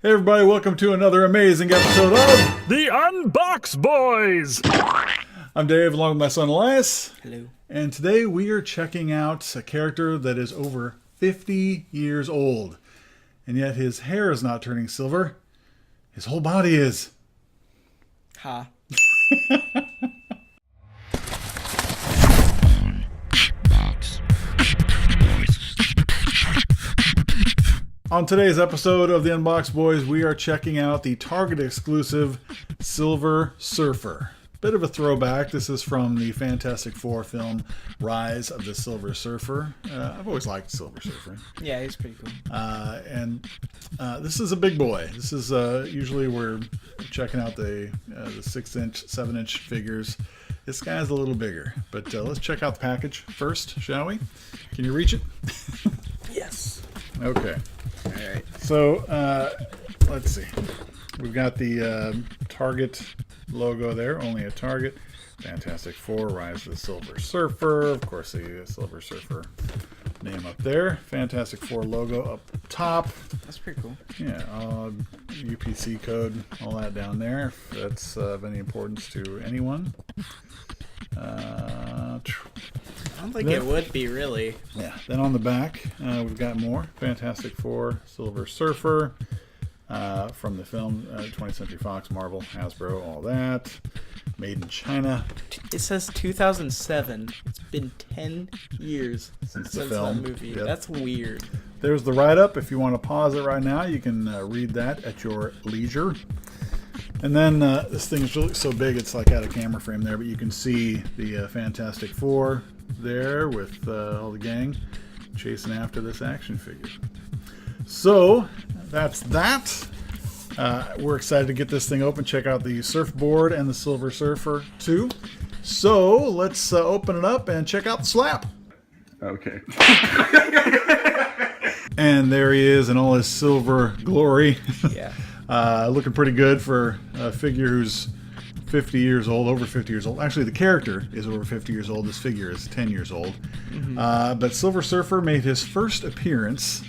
Hey everybody, welcome to another amazing episode of The Unbox Boys! I'm Dave, along with my son Elias. Hello. And today we are checking out a character that is over 50 years old. And yet his hair is not turning silver. His whole body is. Ha. On today's episode of the Unbox Boys, we are checking out the Target exclusive Silver Surfer. Bit of a throwback. This is from the Fantastic Four film Rise of the Silver Surfer. I've always liked Silver Surfer. Yeah, he's pretty cool. And this is a big boy. This is usually we're checking out the 6-inch, 7-inch figures. This guy's a little bigger. But let's check out the package first, shall we? Can you reach it? Yes. Okay. All right. So, let's see. We've got the Target logo there, only a Target. Fantastic Four, Rise of the Silver Surfer. Of course, the Silver Surfer name up there. Fantastic Four logo up top. That's pretty cool. Yeah, UPC code, all that down there, if that's of any importance to anyone. I don't think it would be, really. Yeah, then on the back, we've got more. Fantastic Four, Silver Surfer, from the film, 20th Century Fox, Marvel, Hasbro, all that. Made in China. It says 2007. It's been 10 years Since since the film. that movie. Yep. That's weird. There's the write-up. If you want to pause it right now, you can read that at your leisure. And then this thing is really so big, it's like out of camera frame there, but you can see the Fantastic Four there with all the gang chasing after this action figure. So that's that. We're excited to get this thing open. Check out the surfboard and the Silver Surfer too. So let's open it up and check out the slap. Okay. And there he is in all his silver glory. Yeah. Looking pretty good for a figure who's 50 years old, over 50 years old. Actually, the character is over 50 years old. This figure is 10 years old. Mm-hmm. But Silver Surfer made his first appearance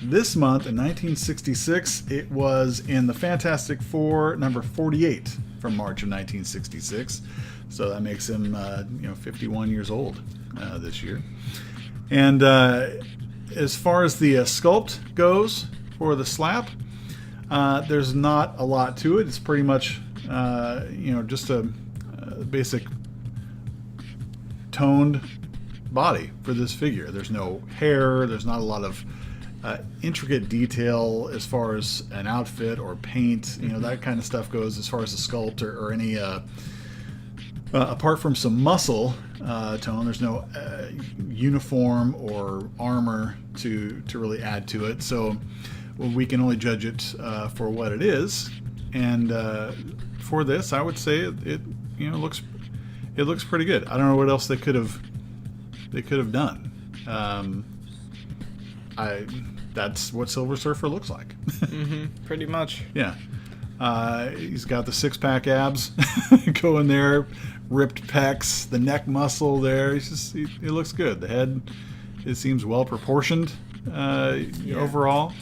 this month in 1966. It was in the Fantastic Four number 48 from March of 1966. So that makes him, 51 years old this year. And as far as the sculpt goes for the slap, there's not a lot to it. It's pretty much, just a basic toned body for this figure. There's no hair. There's not a lot of intricate detail as far as an outfit or paint. That kind of stuff goes as far as the sculpt or any. Apart from some muscle tone, there's no uniform or armor to really add to it. So. Well, we can only judge it for what it is, and for this, I would say it looks pretty good. I don't know what else they could have done. That's what Silver Surfer looks like. Pretty much. Yeah, he's got the 6-pack abs going there, ripped pecs, the neck muscle there. He looks good. The head, it seems well proportioned overall.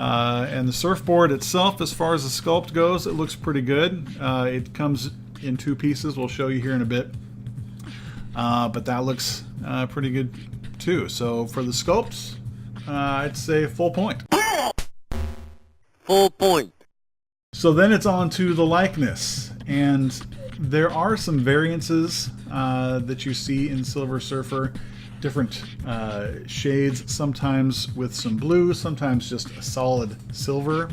And the surfboard itself, as far as the sculpt goes, it looks pretty good. It comes in 2 pieces. We'll show you here in a bit. But that looks pretty good too. So for the sculpts, I'd say full point. Full point. So then it's on to the likeness. And there are some variances that you see in Silver Surfer. Different shades, sometimes with some blue, sometimes just a solid silver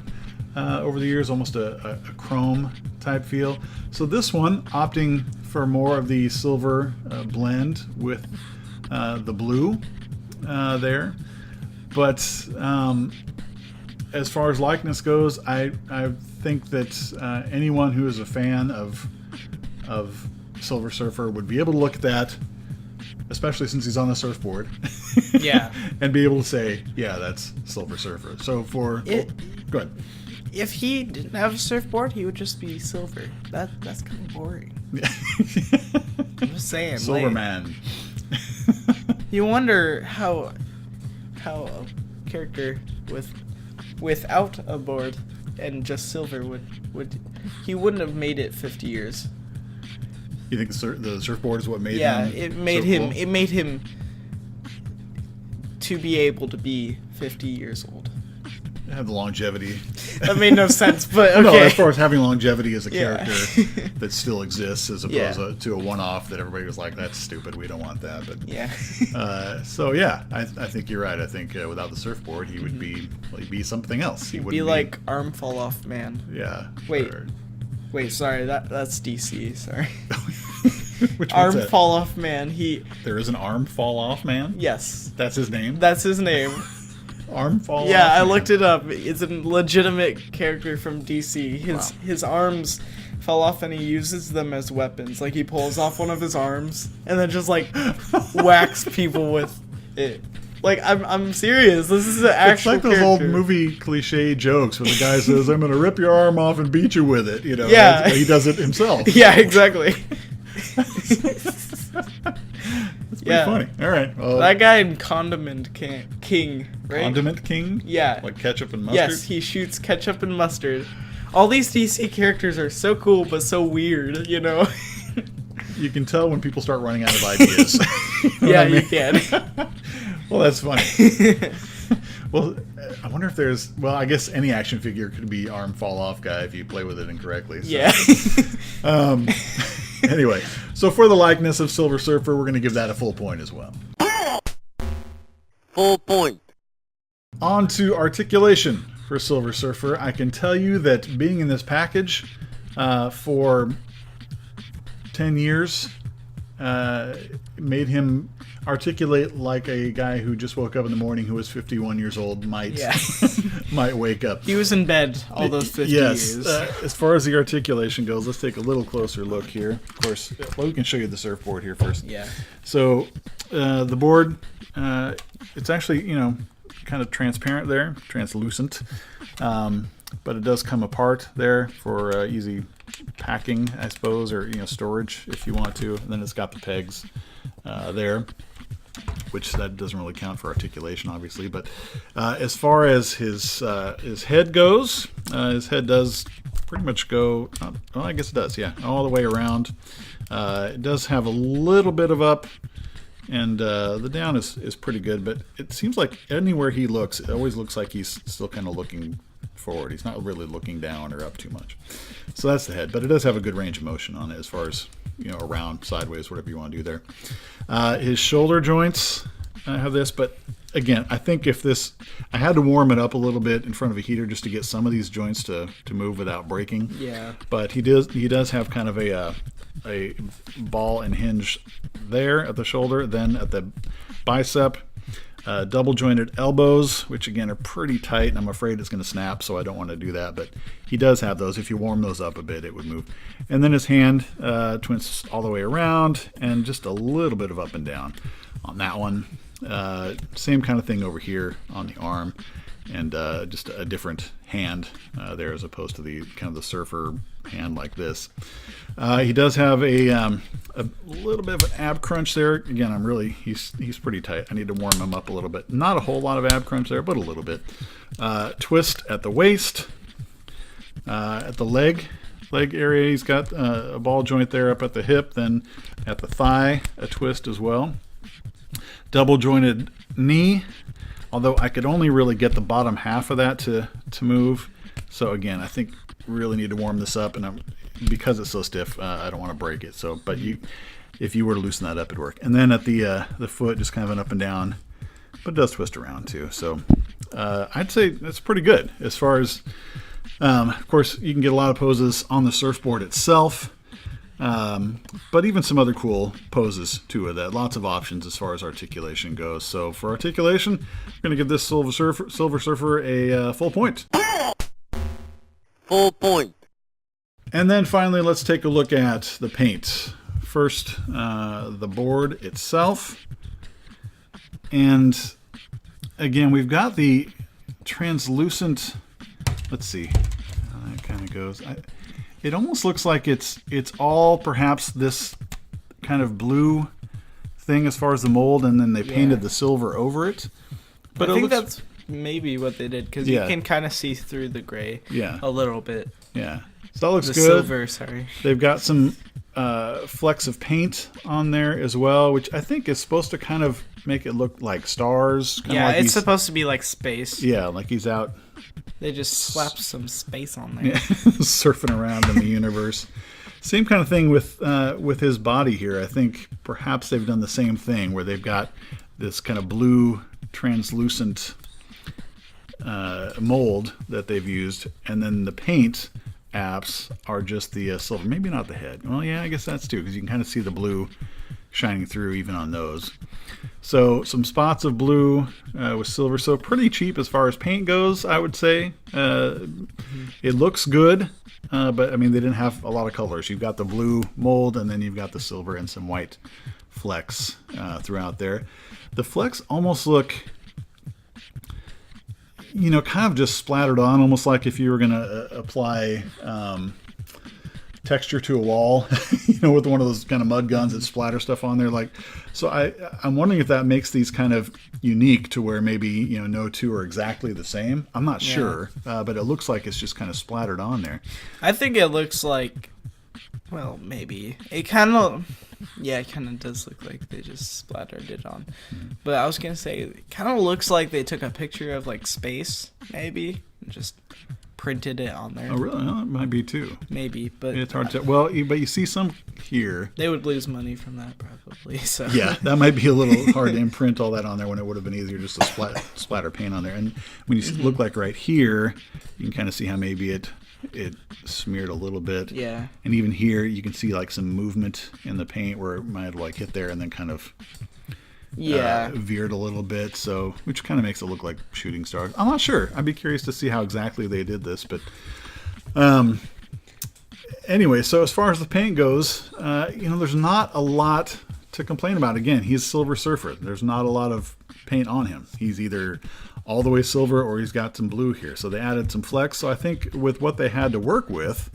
over the years, almost a chrome type feel. So this one, opting for more of the silver blend with the blue there. But as far as likeness goes, I think that anyone who is a fan of Silver Surfer would be able to look at that, especially since he's on the surfboard. Yeah. And be able to say, yeah, that's Silver Surfer. So go ahead. If he didn't have a surfboard, he would just be silver. That's kind of boring. I'm just saying. Silverman. You wonder how a character without a board and just silver would he wouldn't have made it 50 years. You think the surfboard is what made him? Yeah, it made so him. cool? It made him to be able to be 50 years old. Have the longevity. That made no sense, but okay. No, as far as having longevity as a Yeah. character that still exists, as opposed Yeah. to a one-off that everybody was like, "That's stupid. We don't want that." But Yeah. so yeah, I think you're right. I think without the surfboard, he would be something else. He He'd would be like arm fall off man. yeah. Wait. or- Wait, sorry, that's DC. Sorry. Which one's Arm that? fall off man. There is an arm fall off man. Yes, That's his name. that's his name. Arm fall Yeah, off. I man. looked it up. It's a legitimate character from DC. His arms fell off and he uses them as weapons. Like he pulls off one of his arms and then just like whacks people with it. Like I'm serious. This is an It's actual like those character. old movie cliche jokes when the guy says, "I'm going to rip your arm off and beat you with it." You know, Yeah. He does it himself. Yeah, exactly. It's pretty funny. All right. Well, That guy in Condiment King, right? Condiment King? Yeah. Like ketchup and mustard? Yes, he shoots ketchup and mustard. All these DC characters are so cool but so weird, you know? You can tell when people start running out of ideas. You know Yeah, what I you mean? can. Well, that's funny. Well, I wonder if there's... Well, I guess any action figure could be arm fall off guy if you play with it incorrectly. So. Yeah. Anyway, so for the likeness of Silver Surfer, we're going to give that a full point as well. Full point. On to articulation for Silver Surfer. I can tell you that being in this package for 10 years made him articulate like a guy who just woke up in the morning who was 51 years old might Yeah. might wake up. He was in bed all those 50 Yes. years. As far as the articulation goes, let's take a little closer look here. Of course, well, we can show you the surfboard here first. Yeah. So the board, it's actually, kind of transparent there, translucent, but it does come apart there for easy packing, I suppose, or storage if you want to. And then it's got the pegs there, which that doesn't really count for articulation, obviously. But as far as his head goes, his head does pretty much go. Well, I guess it does, yeah, all the way around. It does have a little bit of up. And the down is pretty good, but it seems like anywhere he looks, it always looks like he's still kind of looking forward. He's not really looking down or up too much. So that's the head, but it does have a good range of motion on it as far as, around, sideways, whatever you want to do there. His shoulder joints have this, but again, I think I had to warm it up a little bit in front of a heater just to get some of these joints to move without breaking. Yeah. But he does have kind of a ball and hinge there at the shoulder, then at the bicep, double jointed elbows, which again are pretty tight, and I'm afraid it's going to snap, so I don't want to do that, but he does have those. If you warm those up a bit, it would move. And then his hand twists all the way around, and just a little bit of up and down on that one. Same kind of thing over here on the arm, and just a different hand there as opposed to the kind of the surfer hand like this. He does have a little bit of an ab crunch there. Again, he's pretty tight. I need to warm him up a little bit. Not a whole lot of ab crunch there, but a little bit. Twist at the waist, at the leg area. He's got a ball joint there up at the hip, then at the thigh, a twist as well. Double jointed knee, although I could only really get the bottom half of that to move. So again, I think really need to warm this up, and because it's so stiff, I don't want to break it. So, but if you were to loosen that up, it'd work. And then at the foot, just kind of an up and down, but it does twist around too. So I'd say that's pretty good as far as. Of course, you can get a lot of poses on the surfboard itself. But even some other cool poses too of that. Lots of options as far as articulation goes. So for articulation, I'm going to give this Silver Surfer a full point. Full point. And then finally, let's take a look at the paint. First, the board itself. And again, we've got the translucent, let's see how that kind of goes. It almost looks like it's all perhaps this kind of blue thing as far as the mold, and then they painted the silver over it. But I think that's maybe what they did, because Yeah. you can kind of see through the gray Yeah. a little bit. Yeah. So that looks The good. silver, sorry. They've got some flecks of paint on there as well, which I think is supposed to kind of make it look like stars. Kinda Yeah, like it's he's- supposed to be like space. Yeah, like he's out They just slapped some space on there. yeah, surfing around in the universe. Same kind of thing with his body here. I think perhaps they've done the same thing where they've got this kind of blue translucent mold that they've used, and then the paint apps are just the silver. Maybe not the head. Well, yeah, I guess that's too, because you can kind of see the blue shining through even on those. So some spots of blue with silver. So pretty cheap as far as paint goes, I would say. It looks good, but I mean, they didn't have a lot of colors. You've got the blue mold, and then you've got the silver and some white flecks throughout there. The flecks almost look, kind of just splattered on, almost like if you were going to apply texture to a wall, with one of those kind of mud guns that splatter stuff on there. So I'm wondering if that makes these kind of unique to where maybe, no two are exactly the same. I'm not sure, but it looks like it's just kind of splattered on there. I think it looks like, well, maybe. It kind of does look like they just splattered it on. But I was going to say, it kind of looks like they took a picture of, like, space, maybe, and just printed it on there. Oh, really? Well, it might be too. Maybe, but It's hard to. Well, but you see some here. they would lose money from that, probably. So Yeah, that might be a little hard to imprint all that on there when it would have been easier just to splatter paint on there. And when you look like right here, you can kind of see how maybe it smeared a little bit. Yeah. And even here, you can see like some movement in the paint where it might have like hit there and then kind of veered a little bit. So, which kind of makes it look like shooting stars. I'm not sure. I'd be curious to see how exactly they did this, but anyway. So as far as the paint goes, there's not a lot to complain about. Again, he's Silver Surfer. There's not a lot of paint on him. He's either all the way silver or he's got some blue here. So they added some flecks. So I think with what they had to work with,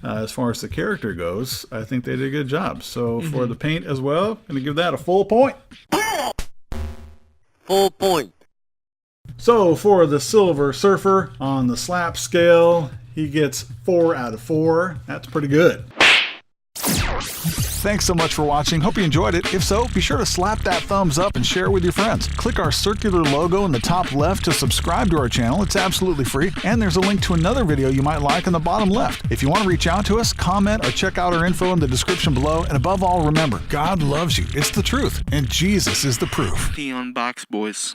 as far as the character goes, I think they did a good job. So for the paint as well, I'm going to give that a full point. Full point. So for the Silver Surfer on the slap scale, he gets 4 out of 4. That's pretty good. Thanks so much for watching. Hope you enjoyed it. If so, be sure to slap that thumbs up and share it with your friends. Click our circular logo in the top left to subscribe to our channel. It's absolutely free. And there's a link to another video you might like in the bottom left. If you want to reach out to us, comment, or check out our info in the description below. And above all, remember, God loves you. It's the truth. And Jesus is the proof. The Unbox Boys.